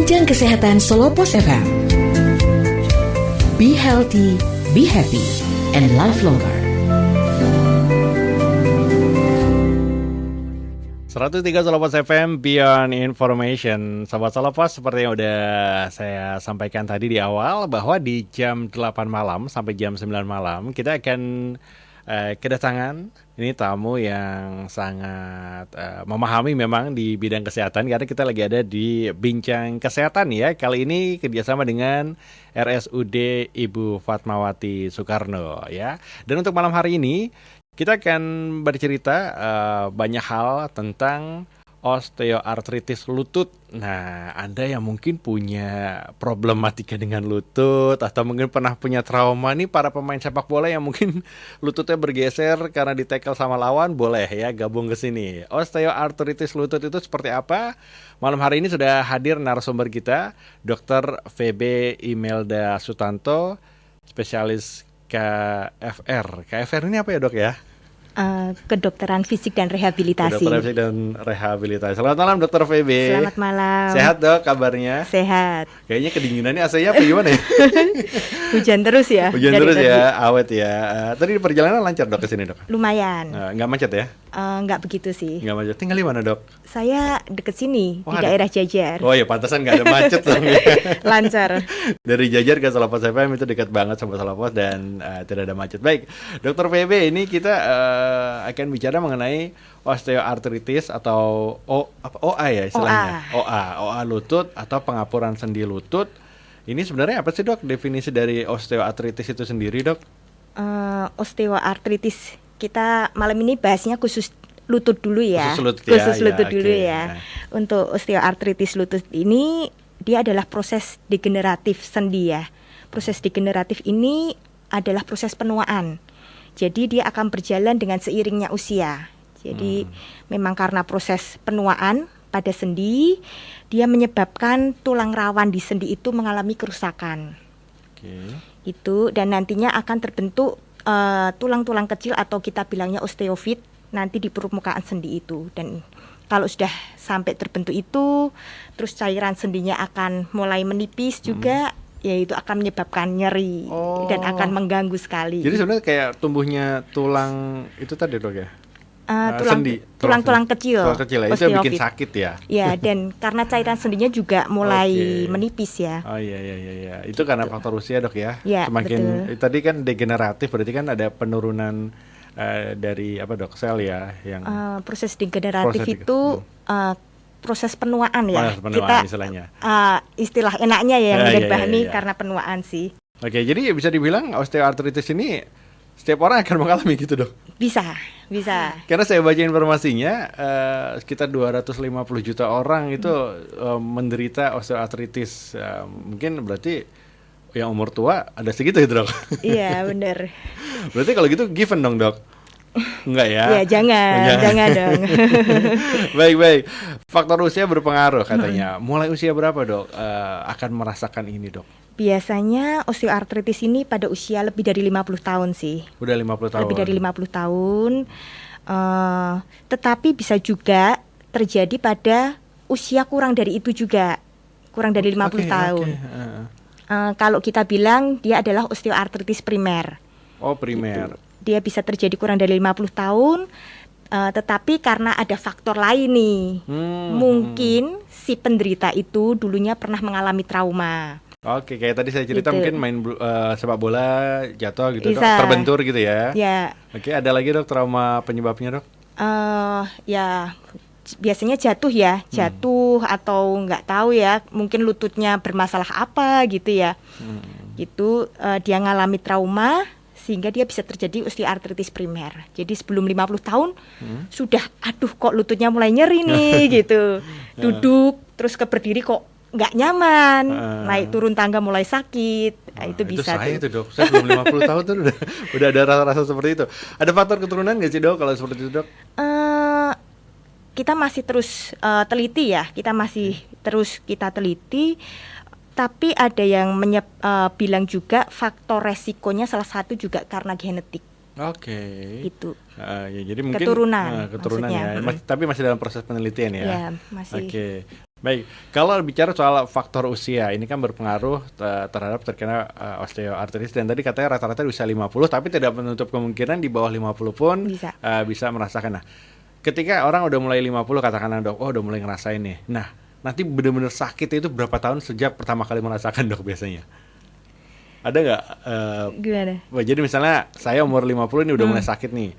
Bincang Kesehatan Solopos FM. Be healthy, be happy, and live longer. 103 Solopos FM Beyond Information. Sobat Solopos, seperti yang udah saya sampaikan tadi di awal, bahwa di jam 8 malam sampai jam 9 malam kita akan kedatangan ini tamu yang sangat memahami memang di bidang kesehatan, karena kita lagi ada di Bincang Kesehatan ya. Kali ini kerjasama dengan RSUD Ibu Fatmawati Soekarno ya. Dan untuk malam hari ini kita akan bercerita banyak hal tentang osteoartritis lutut. Nah, Anda yang mungkin punya problematika dengan lutut atau mungkin pernah punya trauma nih, para pemain sepak bola yang mungkin lututnya bergeser karena ditekel sama lawan, boleh ya gabung ke sini. Osteoartritis lutut itu seperti apa? Malam hari ini sudah hadir narasumber kita, Dr. VB Imelda Sutanto, spesialis KFR. KFR ini apa ya, Dok ya? Kedokteran Fisik dan Rehabilitasi. Kedokteran Fisik dan Rehabilitasi. Selamat malam, Dr. VB. Selamat malam. Sehat, Dok, kabarnya? Sehat. Kayaknya kedinginan nih, AC-nya apa gimana ya? Hujan terus ya? Hujan terus ya, awet ya. Tadi di perjalanan lancar, Dok, ke sini, Dok? Lumayan. Nggak macet ya? Nggak begitu sih. Nggak macet. Tinggal di mana, Dok? Saya deket sini, di daerah Jajar. Oh ya, pantasan nggak ada macet dong. Lancar. Dari Jajar ke Solopos FM itu dekat banget sama Solopos dan tidak ada macet. Baik, Dr. VB, ini kita akan bicara mengenai osteoartritis atau OA ya istilahnya. OA lutut atau pengapuran sendi lutut. Ini sebenarnya apa sih, Dok? Definisi dari osteoartritis itu sendiri, Dok? Osteoartritis, kita malam ini bahasnya khusus lutut dulu ya. Khusus lutut dulu ya. Untuk osteoartritis lutut ini, dia adalah proses degeneratif sendi ya. Proses degeneratif ini adalah proses penuaan. Jadi dia akan berjalan dengan seiringnya usia. Jadi memang karena proses penuaan pada sendi, dia menyebabkan tulang rawan di sendi itu mengalami kerusakan. Itu, dan nantinya akan terbentuk tulang-tulang kecil atau kita bilangnya osteofit nanti di permukaan sendi itu. Dan kalau sudah sampai terbentuk itu, terus cairan sendinya akan mulai menipis juga, yaitu akan menyebabkan nyeri dan akan mengganggu sekali. Jadi sebenarnya kayak tumbuhnya tulang itu tadi, Dok ya? Tulang-tulang kecil. Tulang kecil ya, itu bikin sakit ya? Ya, dan karena cairan sendinya juga mulai menipis ya. Oh iya. Itu karena faktor usia, Dok ya? Ya, semakin betul. Tadi kan degeneratif, berarti kan ada penurunan dari apa, Dok, sel ya yang proses degeneratif itu proses penuaan ya. Penuaan istilahnya. Istilah enaknya ya yang mudah dipahami ya. Karena penuaan sih. Oke, jadi bisa dibilang osteoartritis ini setiap orang akan mengalami gitu, Dok? Bisa. Karena saya baca informasinya sekitar 250 juta orang itu menderita osteoartritis. Mungkin berarti yang umur tua ada segitu gitu, Dok? Iya, benar. Berarti kalau gitu given dong, Dok? Enggak ya? Iya, jangan dong. Baik. Faktor usia berpengaruh katanya. Mulai usia berapa, Dok, akan merasakan ini, Dok? Biasanya osteoartritis ini pada usia lebih dari 50 tahun sih. Udah 50 tahun. Lebih dari 50 tahun. Tetapi bisa juga terjadi pada usia kurang dari itu juga. Kurang dari 50 tahun. Kalau kita bilang dia adalah osteoartritis primer. Oh, primer. Gitu. Dia bisa terjadi kurang dari 50 tahun, tetapi karena ada faktor lain nih. Mungkin si penderita itu dulunya pernah mengalami trauma. Oke, kayak tadi saya cerita gitu. Mungkin main sepak bola jatuh gitu, Dok, Bisa. terbentur gitu ya. Ya. Oke, ada lagi, Dok, trauma penyebabnya, Dok? Ya biasanya jatuh atau nggak tahu ya, mungkin lututnya bermasalah apa gitu ya. Gitu, dia ngalami trauma sehingga dia bisa terjadi osteoartritis primer. Jadi sebelum 50 tahun sudah kok lututnya mulai nyeri nih gitu. Duduk terus berdiri kok nggak nyaman, naik turun tangga mulai sakit. Itu bisa. Itu saya tuh, Dok. Saya belum 50 tahun tuh udah ada rasa-rasa seperti itu. Ada faktor keturunan nggak sih, Dok, kalau seperti itu, Dok? Kita masih terus teliti ya. Kita teliti. Tapi ada yang bilang juga faktor resikonya salah satu juga karena genetik. Oke. Itu. Ya, jadi mungkin keturunan ya. Tapi masih dalam proses penelitian ya. Ya, masih. Oke. Baik, kalau bicara soal faktor usia, ini kan berpengaruh terhadap terkena osteoartritis, dan tadi katanya rata-rata di usia 50, tapi tidak menutup kemungkinan di bawah 50 pun bisa merasakan. Nah, ketika orang udah mulai 50, katakanlah dok, udah mulai ngerasain nih. Nah, nanti benar-benar sakit itu berapa tahun sejak pertama kali merasakan dok biasanya? Ada nggak? Gimana? Jadi misalnya saya umur 50 ini udah mulai sakit nih.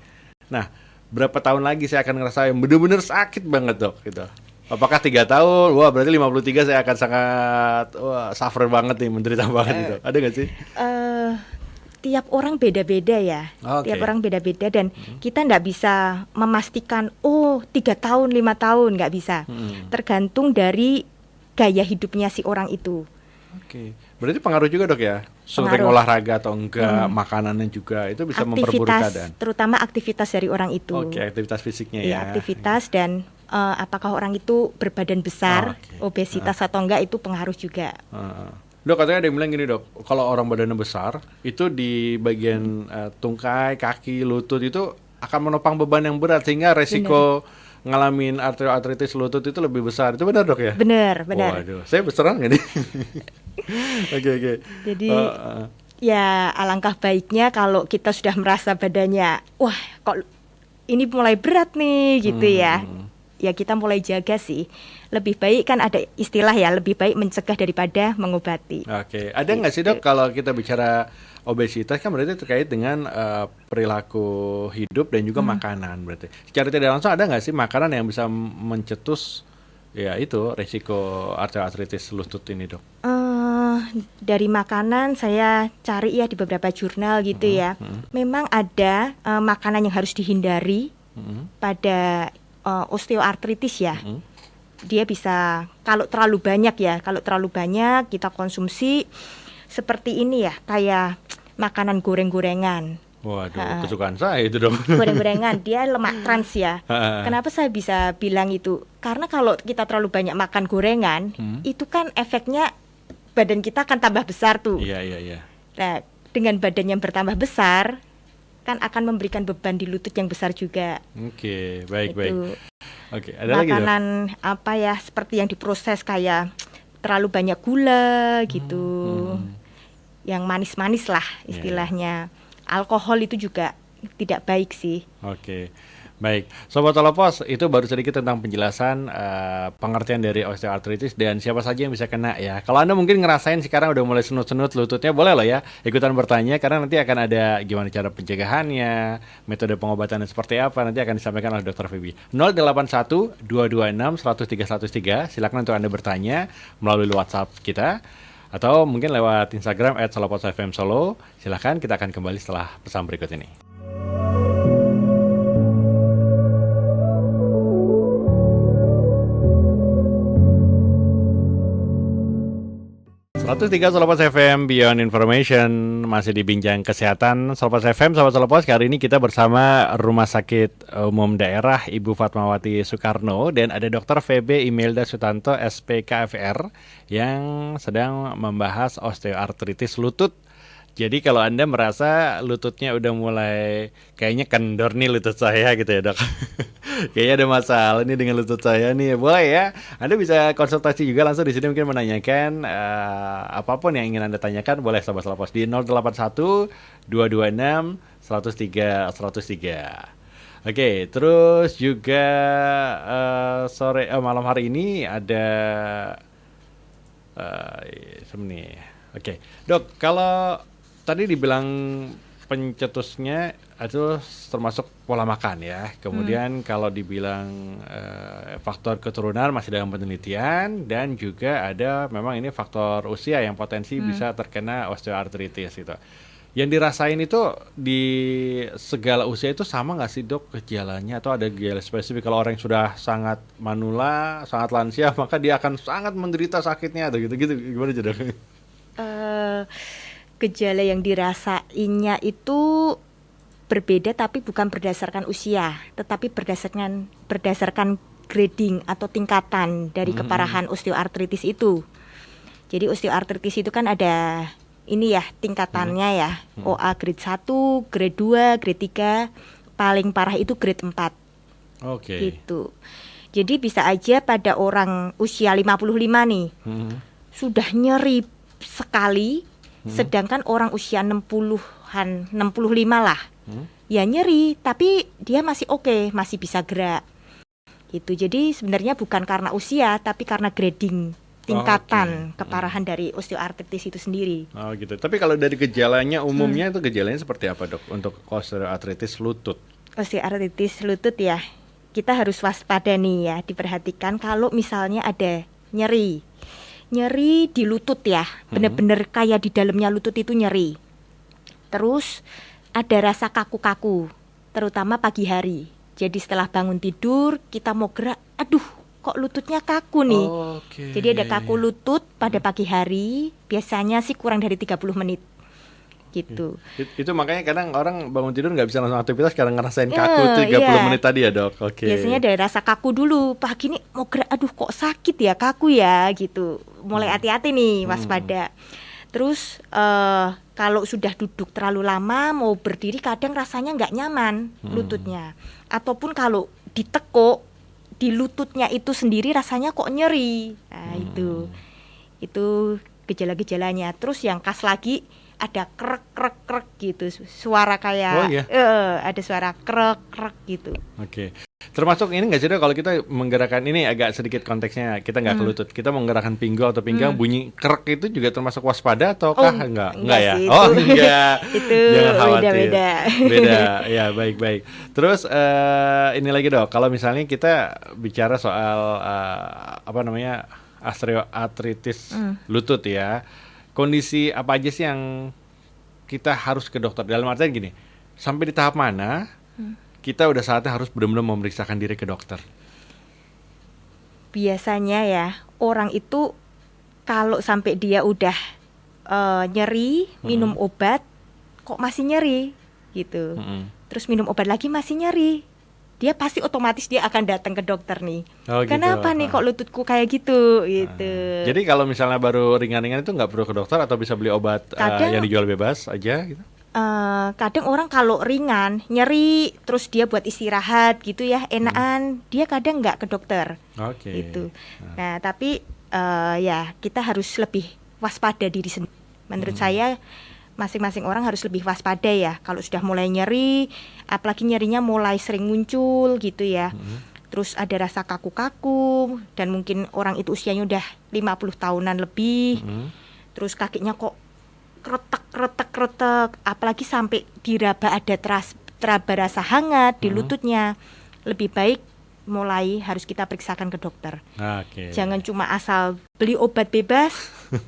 Nah, berapa tahun lagi saya akan ngerasain benar-benar sakit banget dok gitu? Apakah 3 tahun? Wah, berarti 53 saya akan sangat suffer banget nih, menderita banget gitu. Ada nggak sih? Tiap orang beda-beda ya. Okay. Tiap orang beda-beda dan kita nggak bisa memastikan 3 tahun, 5 tahun, nggak bisa. Tergantung dari gaya hidupnya si orang itu. Oke. Berarti pengaruh juga dok ya? Sering olahraga atau enggak, makanannya juga itu bisa memperburuk keadaan. Terutama aktivitas dari orang itu. Oke, aktivitas fisiknya ya. Aktivitas dan apakah orang itu berbadan besar, obesitas atau enggak, itu pengaruh juga. Dok, katanya ada yang bilang gini dok, kalau orang badannya besar itu di bagian tungkai, kaki, lutut itu akan menopang beban yang berat sehingga resiko ngalamin arteritis lutut itu lebih besar. Itu benar dok ya? Benar. Waduh, saya beseran nggak nih? Oke. Jadi ya alangkah baiknya kalau kita sudah merasa badannya, wah kok ini mulai berat nih gitu ya. Ya kita mulai jaga sih. Lebih baik kan ada istilah ya, lebih baik mencegah daripada mengobati. Oke. Ada nggak sih dok kalau kita bicara obesitas kan berarti terkait dengan perilaku hidup dan juga makanan berarti. Secara tidak langsung ada nggak sih makanan yang bisa mencetus ya itu resiko arteritis lutut ini dok? Dari makanan saya cari ya di beberapa jurnal gitu ya. Memang ada makanan yang harus dihindari pada osteoartritis ya. Dia bisa kalau terlalu banyak kita konsumsi seperti ini ya, kayak makanan goreng-gorengan. Waduh, kesukaan saya itu dong. Goreng-gorengan, dia lemak trans ya. Kenapa saya bisa bilang itu? Karena kalau kita terlalu banyak makan gorengan, itu kan efeknya badan kita akan tambah besar tuh. Iya. Nah, dengan badan yang bertambah besar, kan akan memberikan beban di lutut yang besar juga. Oke, baik. Oke, ada makanan lagi dok? Apa ya, seperti yang diproses kayak terlalu banyak gula gitu. Yang manis-manis lah istilahnya. Alkohol itu juga tidak baik sih. Oke. Baik, Sobat Solopos, itu baru sedikit tentang penjelasan pengertian dari osteoartritis dan siapa saja yang bisa kena ya. Kalau Anda mungkin ngerasain sekarang udah mulai senut-senut lututnya, boleh loh ya ikutan bertanya karena nanti akan ada gimana cara pencegahannya, metode pengobatannya seperti apa, nanti akan disampaikan oleh Dr. Phoebe. 081 226 10313, silakan untuk Anda bertanya melalui WhatsApp kita atau mungkin lewat Instagram @soloposfmsolo. Silakan, kita akan kembali setelah pesan berikut ini. 103,8 FM Beyond Information, masih di Bincang Kesehatan Solopas FM. Sobat Solopos, kali ini kita bersama Rumah Sakit Umum Daerah Ibu Fatmawati Soekarno dan ada Dr. VB Imelda Sutanto SPKFR yang sedang membahas osteoartritis lutut. Jadi kalau Anda merasa lututnya udah mulai kayaknya kendor nih lutut saya gitu ya dok. Kayaknya ada masalah nih dengan lutut saya nih, boleh ya. Anda bisa konsultasi juga langsung di sini, mungkin menanyakan apapun yang ingin Anda tanyakan, boleh Sobat Solopos di 081 226 103 103. Oke, terus juga malam hari ini ada nih. Oke, dok, kalau tadi dibilang pencetusnya itu termasuk pola makan ya. Kemudian kalau dibilang faktor keturunan masih dalam penelitian dan juga ada memang ini faktor usia yang potensi bisa terkena osteoartritis gitu. Yang dirasain itu di segala usia itu sama nggak sih dok gejalanya atau ada gejala spesifik? Kalau orang yang sudah sangat manula, sangat lansia maka dia akan sangat menderita sakitnya atau gitu-gitu, gimana aja dok? Gejala yang dirasainnya itu berbeda tapi bukan berdasarkan usia, tetapi berdasarkan grading atau tingkatan dari keparahan osteoartritis itu. Jadi osteoartritis itu kan ada ini ya tingkatannya ya. OA grade 1, grade 2, grade 3, paling parah itu grade 4. Oke. Gitu. Jadi bisa aja pada orang usia 55 nih sudah nyeri sekali, sedangkan orang usia 60-an, 65 lah, ya nyeri, tapi dia masih oke, masih bisa gerak. Gitu. Jadi sebenarnya bukan karena usia, tapi karena grading, tingkatan keparahan dari osteoartritis itu sendiri. Oh gitu. Tapi kalau dari gejalanya umumnya itu gejalanya seperti apa, Dok, untuk osteoartritis lutut? Osteoartritis lutut ya, kita harus waspada nih ya, diperhatikan kalau misalnya ada nyeri di lutut ya, bener-bener kayak di dalamnya lutut itu nyeri. Terus ada rasa kaku-kaku, terutama pagi hari. Jadi setelah bangun tidur kita mau gerak, aduh kok lututnya kaku nih. Jadi ada kaku lutut pada pagi hari, biasanya sih kurang dari 30 menit. Gitu. Itu makanya kadang orang bangun tidur nggak bisa langsung aktivitas karena ngerasain kaku 30 menit tadi ya, Dok. Biasanya dari rasa kaku dulu, pagi ini mau gerak, aduh kok sakit ya, kaku ya gitu. Mulai hati-hati nih, waspada. Terus kalau sudah duduk terlalu lama, mau berdiri kadang rasanya nggak nyaman lututnya. Ataupun kalau ditekuk di lututnya itu sendiri rasanya kok nyeri. Nah itu gejala-gejalanya. Terus yang khas lagi ada krek gitu, suara kayak ada suara krek gitu. Termasuk ini nggak sih, Dok, kalau kita menggerakkan, ini agak sedikit konteksnya, kita nggak ke lutut, kita menggerakkan pinggul atau pinggang, bunyi krek itu juga termasuk waspada ataukah enggak ya? Sih, enggak. Itu jangan khawatir. Beda. Ya, baik. Terus ini lagi, Dok, kalau misalnya kita bicara soal osteoartritis lutut ya, kondisi apa aja sih yang kita harus ke dokter? Dalam artian gini, sampai di tahap mana kita udah saatnya harus benar-benar memeriksakan diri ke dokter? Biasanya ya, orang itu kalau sampai dia udah nyeri, minum obat, kok masih nyeri gitu. Terus minum obat lagi masih nyeri, dia pasti otomatis dia akan datang ke dokter nih. Kenapa nih kok lututku kayak gitu? Jadi kalau misalnya baru ringan-ringan itu nggak perlu ke dokter atau bisa beli obat yang dijual bebas aja gitu? Kadang orang kalau ringan, nyeri, terus dia buat istirahat gitu ya, enakan, dia kadang nggak ke dokter. Gitu. Nah tapi ya kita harus lebih waspada diri sendiri. Menurut saya masing-masing orang harus lebih waspada ya. Kalau sudah mulai nyeri, apalagi nyerinya mulai sering muncul gitu ya. Terus ada rasa kaku-kaku, dan mungkin orang itu usianya udah 50 tahunan lebih. Terus kakinya kok kretek, apalagi sampai diraba ada teraba rasa hangat di lututnya. Lebih baik mulai harus kita periksakan ke dokter. Jangan cuma asal beli obat bebas,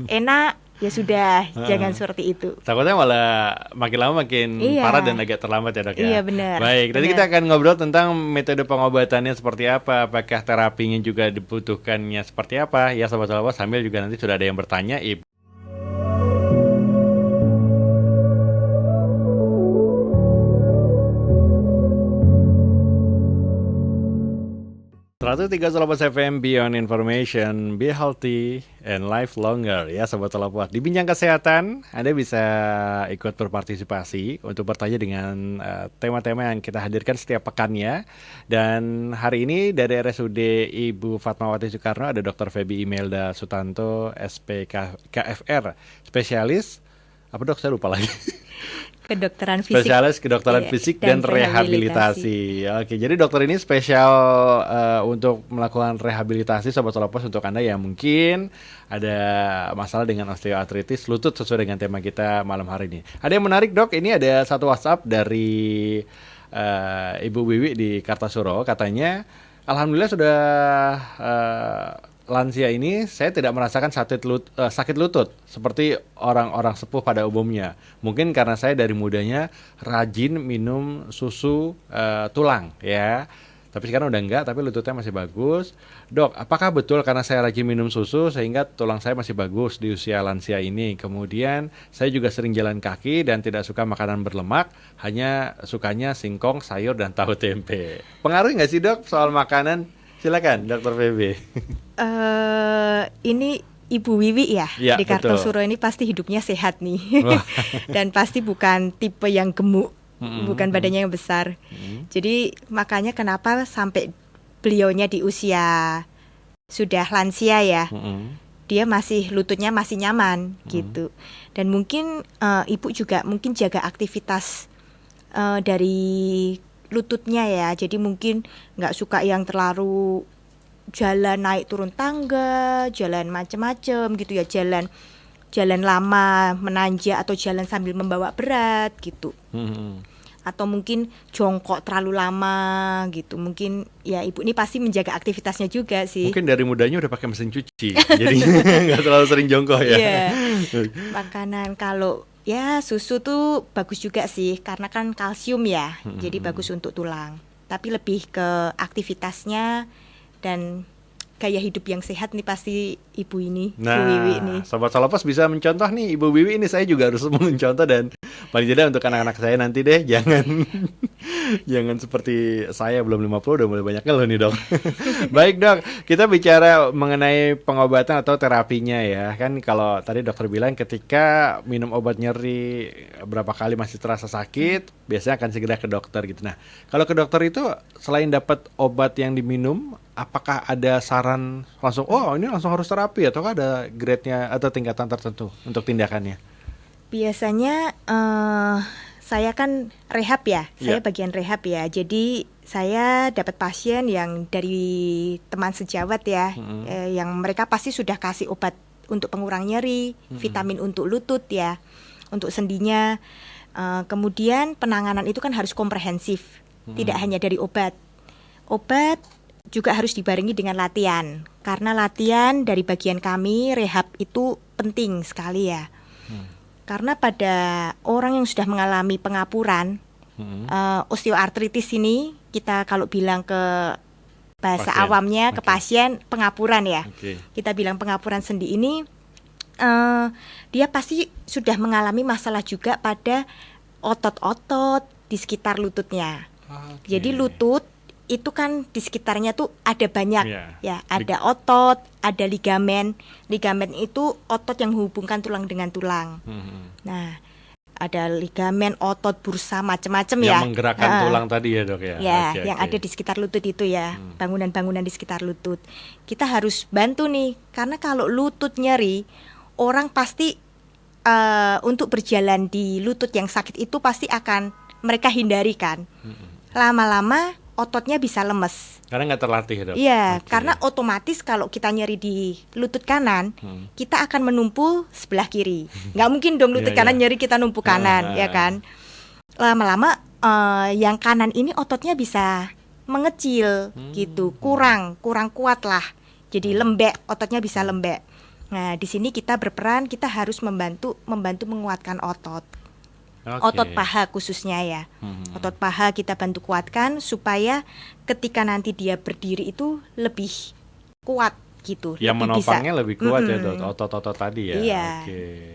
enak, ya sudah, jangan seperti itu. Takutnya malah makin lama makin parah dan agak terlambat ya, Dok ya. Iya benar. Baik, nanti kita akan ngobrol tentang metode pengobatannya seperti apa, apakah terapinya juga dibutuhkannya seperti apa. Ya sobat-sobat, sambil juga nanti sudah ada yang bertanya, 103,8 FM Beyond Information, be healthy and live longer ya Sobat Solopost. Di Bincang Kesehatan, Anda bisa ikut berpartisipasi untuk bertanya dengan tema-tema yang kita hadirkan setiap pekannya. Dan hari ini dari RSUD Ibu Fatmawati Soekarno ada Dr. Feby Imelda Sutanto, SPKFR, spesialis, apa dok saya lupa lagi. Kedokteran fisik. Spesialis kedokteran fisik dan rehabilitasi. Oke, jadi dokter ini spesial untuk melakukan rehabilitasi Sobat Solopost untuk Anda yang mungkin ada masalah dengan osteoartritis lutut sesuai dengan tema kita malam hari ini. Ada yang menarik, Dok, ini ada satu WhatsApp dari Ibu Wiwi di Kartasuro, katanya alhamdulillah sudah lansia ini saya tidak merasakan sakit lutut seperti orang-orang sepuh pada umumnya. Mungkin karena saya dari mudanya rajin minum susu tulang ya. Tapi sekarang udah enggak, tapi lututnya masih bagus. Dok, apakah betul karena saya rajin minum susu sehingga tulang saya masih bagus di usia lansia ini? Kemudian saya juga sering jalan kaki dan tidak suka makanan berlemak, hanya sukanya singkong, sayur, dan tahu tempe. Pengaruh nggak sih, Dok, soal makanan? Silakan, Dr. Feby. Ini Ibu Wiwi ya di Kartosuro ini pasti hidupnya sehat nih. Dan pasti bukan tipe yang gemuk, bukan badannya yang besar. Jadi makanya kenapa sampai beliaunya di usia sudah lansia ya, dia masih lututnya masih nyaman gitu. Dan mungkin ibu juga mungkin jaga aktivitas dari lututnya ya. Jadi mungkin nggak suka yang terlalu jalan naik turun tangga, jalan macem-macem gitu ya, jalan lama menanjak atau jalan sambil membawa berat gitu. Atau mungkin jongkok terlalu lama gitu. Mungkin ya ibu ini pasti menjaga aktivitasnya juga sih. Mungkin dari mudanya udah pakai mesin cuci, jadi nggak terlalu sering jongkok ya. Iya. Makanan kalau ya susu tuh bagus juga sih, karena kan kalsium ya, jadi bagus untuk tulang. Tapi lebih ke aktivitasnya dan gaya hidup yang sehat nih pasti ibu ini, Nah, Bu Wiwi ini. Sobat Salopos bisa mencontoh nih Ibu Wiwi ini, saya juga harus mencontoh, dan paling tidak untuk anak-anak saya nanti deh jangan seperti saya belum 50 udah mulai banyak ngeluh nih dok. Baik dok, kita bicara mengenai pengobatan atau terapinya ya. Kan kalau tadi dokter bilang ketika minum obat nyeri berapa kali masih terasa sakit, biasanya akan segera ke dokter gitu. Nah, kalau ke dokter itu selain dapat obat yang diminum, apakah ada saran langsung, oh ini langsung harus terapi, atau ada grade-nya atau tingkatan tertentu untuk tindakannya? Biasanya saya kan rehab ya, saya bagian rehab ya. Jadi saya dapat pasien yang dari teman sejawat ya, yang mereka pasti sudah kasih obat untuk pengurang nyeri, vitamin untuk lutut ya, untuk sendinya. Kemudian penanganan itu kan harus komprehensif, tidak hanya dari obat. Obat juga harus dibarengi dengan latihan, karena latihan dari bagian kami rehab itu penting sekali ya. Karena pada orang yang sudah mengalami pengapuran, osteoartritis ini kita kalau bilang ke bahasa pasien. awamnya ke pasien pengapuran ya. Kita bilang pengapuran sendi ini, dia pasti sudah mengalami masalah juga pada otot-otot di sekitar lututnya. Jadi lutut itu kan di sekitarnya tuh ada banyak ya, ada otot, ada ligamen. Ligamen itu otot yang menghubungkan tulang dengan tulang. Nah, ada ligamen, otot, bursa, macam-macam ya. Yang menggerakkan tulang tadi ya dok ya. Ya, yang ada di sekitar lutut itu ya, bangunan-bangunan di sekitar lutut. Kita harus bantu nih, karena kalau lutut nyeri, orang pasti untuk berjalan di lutut yang sakit itu pasti akan mereka hindari kan. Lama-lama ototnya bisa lemes. Karena nggak terlatih dok. Iya, karena otomatis kalau kita nyeri di lutut kanan, kita akan menumpu sebelah kiri. Nggak mungkin dong lutut kanan nyeri kita numpu kanan, ya kan? Lama-lama yang kanan ini ototnya bisa mengecil gitu, kurang kuat lah. Jadi lembek, ototnya bisa lembek. Nah, di sini kita berperan, kita harus membantu menguatkan otot. Otot paha khususnya ya. Otot paha kita bantu kuatkan supaya ketika nanti dia berdiri itu lebih kuat gitu. Yang menopangnya lebih kuat ya otot-otot tadi ya. Iya.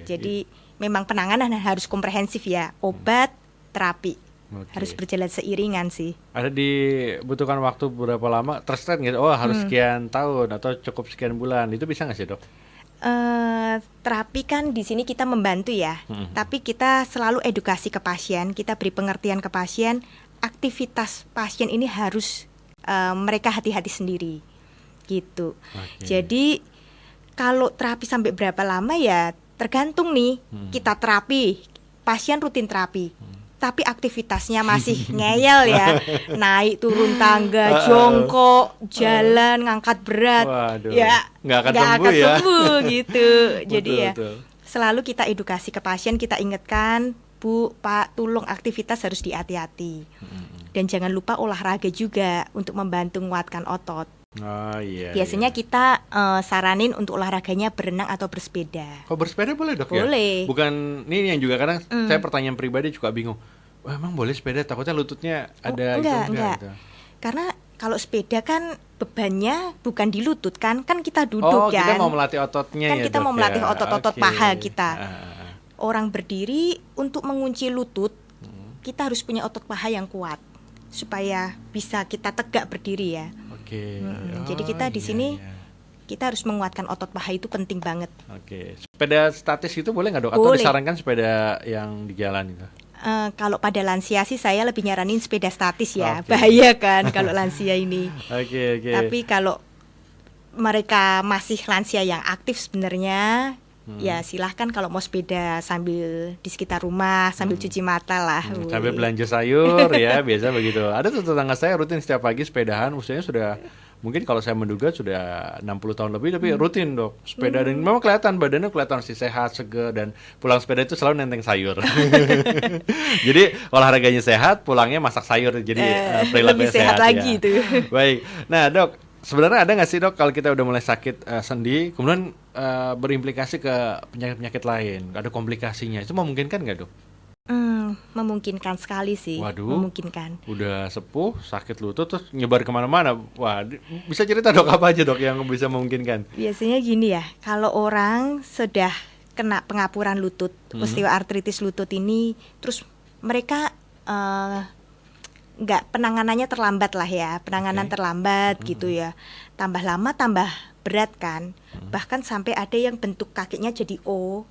Jadi memang penanganan harus komprehensif ya. Obat, terapi harus berjalan seiringan sih. Ada dibutuhkan waktu berapa lama? Terset gitu. Oh harus sekian tahun atau cukup sekian bulan. Itu bisa nggak sih dok? Terapi kan di sini kita membantu ya, tapi kita selalu edukasi ke pasien, kita beri pengertian ke pasien, aktivitas pasien ini harus mereka hati-hati sendiri, gitu. Jadi kalau terapi sampai berapa lama ya tergantung nih, kita terapi, pasien rutin terapi. Tapi aktivitasnya masih ngeyel ya, naik turun tangga, jongkok, jalan, ngangkat berat. Waduh, ya nggak akan sembuh gitu. Jadi betul. Selalu kita edukasi ke pasien, kita ingatkan, Bu, Pak, tolong aktivitas harus dihati-hati. Dan jangan lupa olahraga juga untuk membantu menguatkan otot. Biasanya kita saranin untuk olahraganya berenang atau bersepeda. Oh bersepeda boleh dok ya? Boleh. Bukan, ini yang juga kadang saya pertanyaan pribadi juga bingung. Wah, emang boleh sepeda? Takutnya lututnya ada enggak. Gitu. Karena kalau sepeda kan bebannya bukan di lutut kan kita duduk kan. Oh kita mau melatih ototnya kan ya kita dok, mau melatih ya? otot-otot paha kita. Orang berdiri untuk mengunci lutut, kita harus punya otot paha yang kuat supaya bisa kita tegak berdiri ya. Jadi kita di sini kita harus menguatkan otot paha, itu penting banget. Sepeda statis itu boleh nggak dok? Atau boleh. disarankan sepeda yang di jalan itu? Kalau pada lansia sih saya lebih nyaranin sepeda statis ya. Oke. Bahaya kan kalau lansia ini. Oke. Tapi kalau mereka masih lansia yang aktif sebenarnya, ya silahkan kalau mau sepeda sambil di sekitar rumah, sambil cuci mata lah. Sampai Wih. belanja sayur ya, biasa begitu. Ada tuh tetangga saya rutin setiap pagi sepedahan, usianya sudah mungkin kalau saya menduga sudah 60 tahun lebih, tapi rutin dok sepeda dan memang kelihatan badannya kelihatan masih sehat, seger, dan pulang sepeda itu selalu nenteng sayur. Jadi olahraganya sehat, pulangnya masak sayur, jadi perilakunya lebih sehat ya. lagi tuh. Baik, nah dok, sebenarnya ada nggak sih dok kalau kita udah mulai sakit sendi, kemudian berimplikasi ke penyakit-penyakit lain, ada komplikasinya, itu memungkinkan nggak dok? Memungkinkan sekali sih. Waduh. Memungkinkan. Udah sepuh, sakit lutut, terus nyebar kemana-mana. Wah, bisa cerita dok apa aja dok yang bisa memungkinkan? Biasanya gini ya, kalau orang sudah kena pengapuran lutut, osteoartritis lutut ini, terus mereka nggak penanganannya terlambat lah ya, penanganan terlambat gitu ya. Tambah lama tambah berat kan, bahkan sampai ada yang bentuk kakinya jadi O,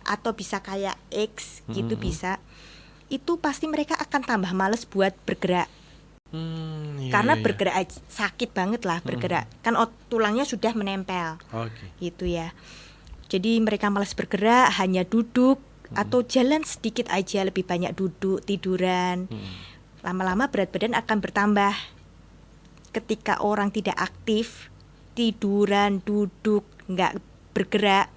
atau bisa kayak X gitu bisa. Itu pasti mereka akan tambah males buat bergerak. Karena bergerak sakit banget lah bergerak. Kan tulangnya sudah menempel. Gitu ya. Jadi mereka malas bergerak, hanya duduk atau jalan sedikit aja, lebih banyak duduk, tiduran. Lama-lama berat badan akan bertambah. Ketika orang tidak aktif, tiduran, duduk, nggak bergerak,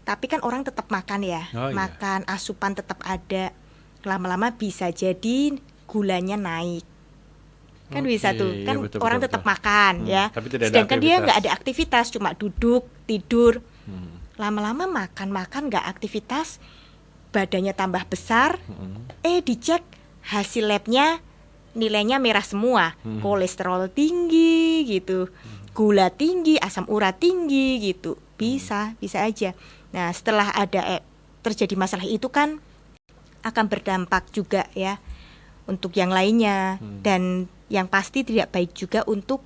tapi kan orang tetap makan ya, makan, asupan tetap ada. Lama-lama bisa jadi gulanya naik. Kan bisa tuh, kan betul, orang tetap makan ya. Tapi tidak ada sedangkan dia aktivitas. nggak ada aktivitas, cuma duduk, tidur. Lama-lama makan nggak aktivitas, badannya tambah besar. Dicek hasil labnya nilainya merah semua, kolesterol tinggi gitu, gula tinggi, asam urat tinggi gitu. Bisa aja. Nah, setelah ada terjadi masalah itu kan akan berdampak juga ya untuk yang lainnya, dan yang pasti tidak baik juga untuk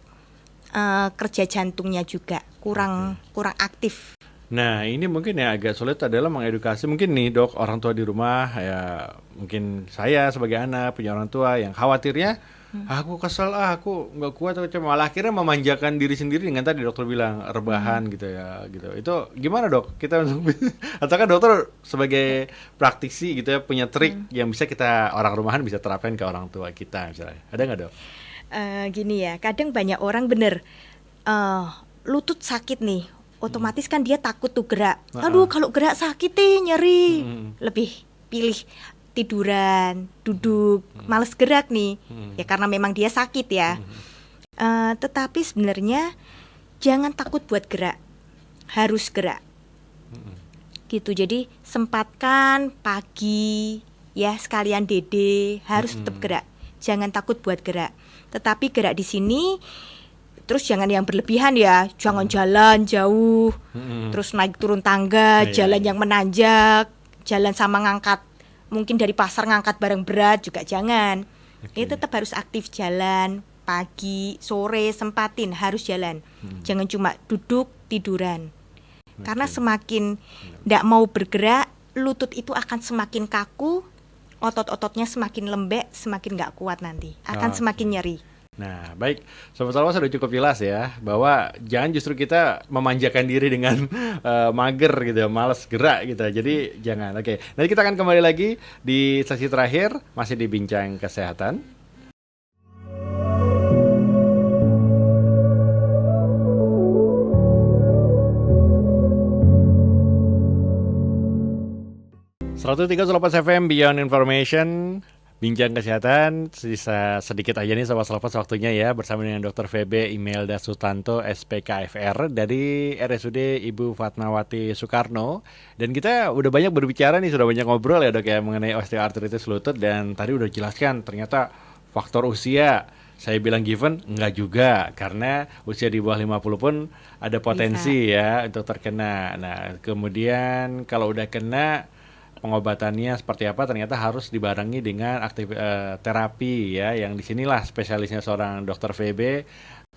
kerja jantungnya juga kurang aktif. Nah, ini mungkin ya agak sulit adalah mengedukasi mungkin nih dok, orang tua di rumah ya, mungkin saya sebagai anak punya orang tua yang khawatirnya aku kesel, aku nggak kuat, atau malah akhirnya memanjakan diri sendiri dengan tadi dokter bilang rebahan gitu ya gitu. Itu gimana dok? Kita atau kan dokter sebagai praktisi gitu ya punya trik yang bisa kita orang rumahan bisa terapkan ke orang tua kita misalnya. Ada nggak dok? Gini ya, kadang banyak orang bener lutut sakit nih, otomatis kan dia takut tuh gerak. Aduh, kalau gerak sakit nyeri. Lebih pilih tiduran, duduk, males gerak nih. Ya karena memang dia sakit ya. Tetapi sebenarnya jangan takut buat gerak. Harus gerak. Gitu. Jadi sempatkan pagi ya, sekalian dede, harus tetap gerak. Jangan takut buat gerak. Tetapi gerak di sini terus jangan yang berlebihan ya, jangan jalan jauh, terus naik turun tangga, jalan yang menanjak, jalan sama ngangkat, mungkin dari pasar ngangkat barang berat juga jangan. Ini tetap harus aktif, jalan pagi, sore, sempatin, harus jalan. Jangan cuma duduk, tiduran. Karena semakin tidak mau bergerak, lutut itu akan semakin kaku, otot-ototnya semakin lembek, semakin nggak kuat nanti, akan semakin nyeri. Nah, baik, Sobat Salwa sudah cukup jelas ya, bahwa jangan justru kita memanjakan diri dengan mager gitu, malas gerak gitu. Jadi jangan. Oke, nanti kita akan kembali lagi di sesi terakhir, masih di Bincang Kesehatan. FM Beyond Information, Bincang Kesehatan. Sisa sedikit aja nih Sobat Selepas waktunya ya, bersama dengan Dr. VB Imelda Sutanto SPKFR dari RSUD Ibu Fatmawati Soekarno. Dan kita udah banyak berbicara nih, sudah banyak ngobrol ya dok ya mengenai osteoartritis lutut. Dan tadi udah jelaskan ternyata faktor usia, saya bilang given, enggak juga, karena usia di bawah 50 pun ada potensi ya untuk terkena. Nah kemudian kalau udah kena, pengobatannya seperti apa, ternyata harus dibarengi dengan terapi ya, yang disinilah spesialisnya seorang dokter VB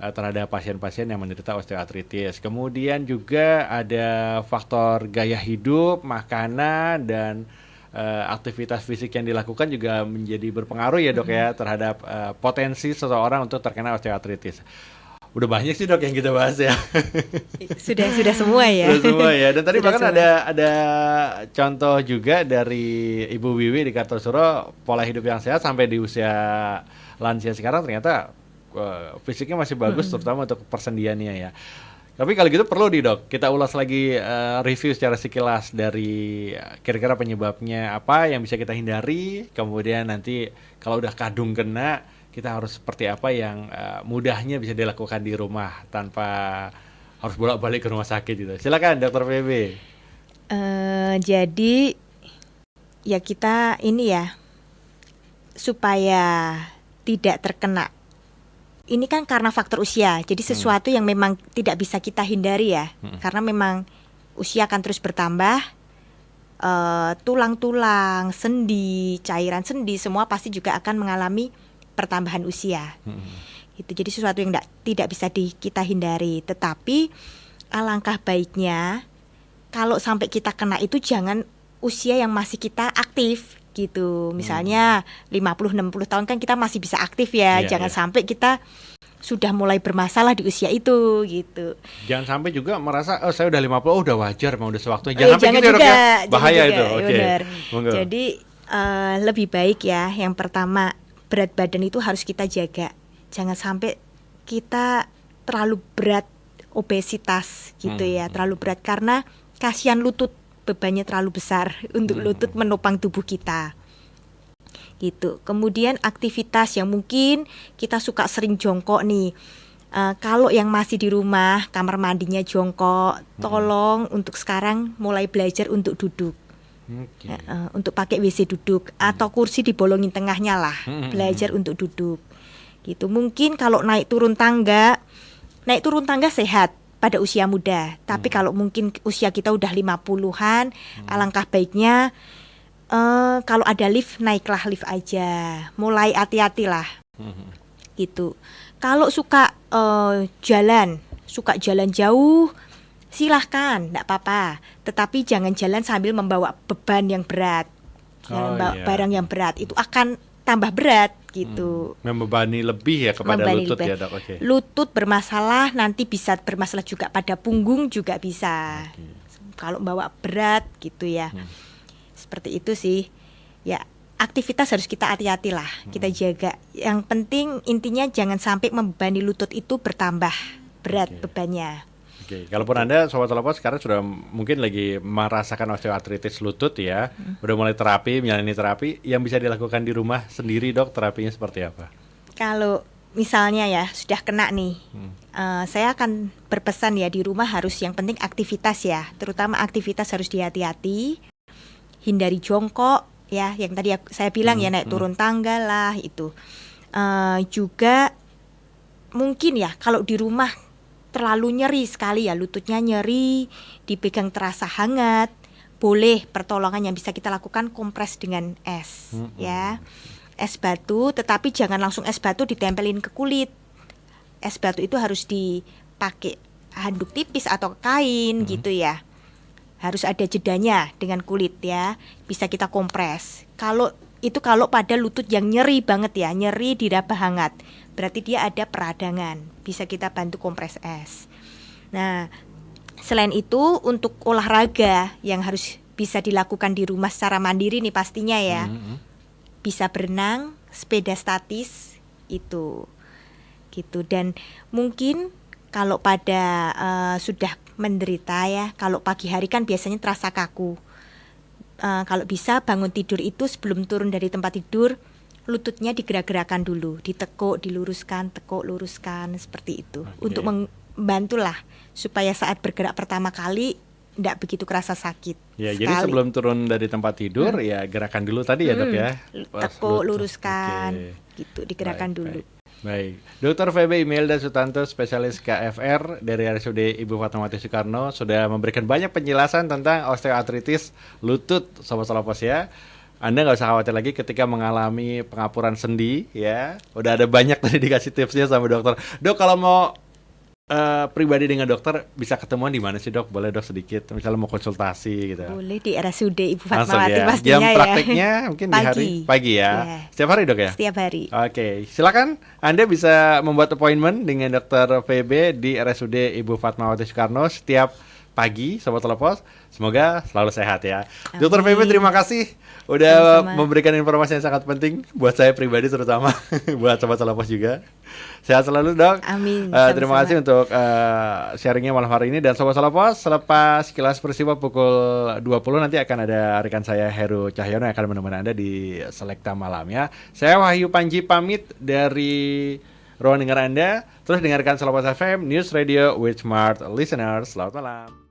terhadap pasien-pasien yang menderita osteoartritis. Kemudian juga ada faktor gaya hidup, makanan, dan aktivitas fisik yang dilakukan juga menjadi berpengaruh ya dok ya terhadap potensi seseorang untuk terkena osteoartritis. Udah banyak sih dok yang kita bahas ya. Sudah semua ya. Sudah semua ya. Dan tadi Sudah bahkan semua. ada contoh juga dari Ibu Wiwi di Kartosuro, pola hidup yang sehat sampai di usia lansia sekarang ternyata fisiknya masih bagus, terutama untuk persendiannya ya. Tapi kalau gitu perlu dok, kita ulas lagi review secara sekilas dari kira-kira penyebabnya apa yang bisa kita hindari, kemudian nanti kalau udah kadung kena, kita harus seperti apa yang mudahnya bisa dilakukan di rumah tanpa harus bolak-balik ke rumah sakit gitu. Silakan Dokter PB. Jadi ya kita ini ya supaya tidak terkena. Ini kan karena faktor usia. Jadi sesuatu yang memang tidak bisa kita hindari ya. Karena memang usia akan terus bertambah. Tulang-tulang, sendi, cairan sendi semua pasti juga akan mengalami pertambahan usia. Itu jadi sesuatu yang tidak bisa kita hindari. Tetapi alangkah baiknya kalau sampai kita kena itu jangan usia yang masih kita aktif gitu. Misalnya 50-60 tahun kan kita masih bisa aktif ya. Jangan sampai kita sudah mulai bermasalah di usia itu gitu. Jangan sampai juga merasa saya udah 50 udah wajar, mau udah sewaktunya. Jangan sampai gitu juga, ya. Bahaya itu. Oke. Jadi lebih baik ya yang pertama berat badan itu harus kita jaga. Jangan sampai kita terlalu berat, obesitas gitu ya, terlalu berat karena kasihan lutut, bebannya terlalu besar untuk lutut menopang tubuh kita. Gitu. Kemudian aktivitas yang mungkin kita suka sering jongkok nih. Kalau yang masih di rumah, kamar mandinya jongkok, tolong untuk sekarang mulai belajar untuk duduk. Untuk pakai WC duduk atau kursi dibolongin tengahnya lah, belajar untuk duduk gitu. Mungkin kalau naik turun tangga sehat pada usia muda, tapi kalau mungkin usia kita udah 50-an, alangkah baiknya kalau ada lift, naiklah lift aja, mulai hati-hati lah gitu. Kalau suka jalan jauh, silahkan, enggak apa-apa. Tetapi jangan jalan sambil membawa beban yang berat. Barang yang berat itu akan tambah berat gitu. Membebani lebih ya kepada lutut ya dok. Okay. Lutut bermasalah, nanti bisa bermasalah juga pada punggung juga bisa. Kalau bawa berat gitu ya. Seperti itu sih. Ya, aktivitas harus kita hati-hati lah, kita jaga. Yang penting intinya jangan sampai membebani lutut itu bertambah berat bebannya. Oke, kalaupun Anda Sobat Salopo sekarang sudah mungkin lagi merasakan osteoartritis lutut ya, udah mulai menjalani terapi, yang bisa dilakukan di rumah sendiri dok, terapinya seperti apa? Kalau misalnya ya sudah kena nih, saya akan berpesan ya di rumah harus yang penting aktivitas ya, terutama aktivitas harus hati-hati, hindari jongkok ya, yang tadi saya bilang ya naik turun tangga lah itu. Juga mungkin ya kalau di rumah terlalu nyeri sekali ya, lututnya nyeri, dipegang terasa hangat, boleh pertolongan yang bisa kita lakukan kompres dengan es ya. Es batu, tetapi jangan langsung es batu ditempelin ke kulit. Es batu itu harus dipakai handuk tipis atau kain gitu ya. Harus ada jedanya dengan kulit ya. Bisa kita kompres. Kalau pada lutut yang nyeri banget ya, nyeri diraba hangat, berarti dia ada peradangan. Bisa kita bantu kompres es. Nah, selain itu untuk olahraga yang harus bisa dilakukan di rumah secara mandiri nih pastinya ya. Bisa berenang, sepeda statis itu. Gitu. Dan mungkin kalau pada sudah menderita ya, kalau pagi hari kan biasanya terasa kaku. Kalau bisa bangun tidur itu sebelum turun dari tempat tidur, lututnya digerak-gerakan dulu, ditekuk, diluruskan, tekuk, luruskan, seperti itu. Untuk membantulah supaya saat bergerak pertama kali tidak begitu kerasa sakit. Ya, sekali. Jadi sebelum turun dari tempat tidur ya gerakan dulu tadi ya dok ya. Tekuk, luruskan, gitu, digerakkan dulu. Baik, Dr. VB Imelda Sutanto, spesialis KFR dari RSUD Ibu Fatmawati Soekarno sudah memberikan banyak penjelasan tentang osteoartritis lutut, Sobat Salopos ya. Anda nggak usah khawatir lagi ketika mengalami pengapuran sendi ya. Udah ada banyak tadi dikasih tipsnya sama dokter. Dok, kalau mau pribadi dengan dokter bisa ketemuan di mana sih dok? Boleh dok sedikit, misalnya mau konsultasi gitu. Boleh di RSUD Ibu Langsung Fatmawati ya. pastinya Jam ya. prakteknya mungkin di hari pagi ya. Iya. Setiap hari dok ya? Setiap hari. Oke, silakan Anda bisa membuat appointment dengan dokter VB di RSUD Ibu Fatmawati Soekarno setiap pagi, Sobat Telepos. Semoga selalu sehat ya. Amin. Dokter VB terima kasih udah Sama-sama. memberikan informasi yang sangat penting buat saya pribadi terutama buat Sobat Telepos juga. Sehat selalu dok. Amin. Terima Sama-sama. kasih untuk sharingnya malam hari ini dan Sobat Telepos. Selepas kilas peristiwa pukul 20 nanti akan ada rekan saya Heru Cahyono yang akan menemani Anda di Selekta Malam ya. Saya Wahyu Panji pamit dari ruang dengar Anda. Terus dengarkan Selamat FM News Radio with Smart Listeners. Selamat malam.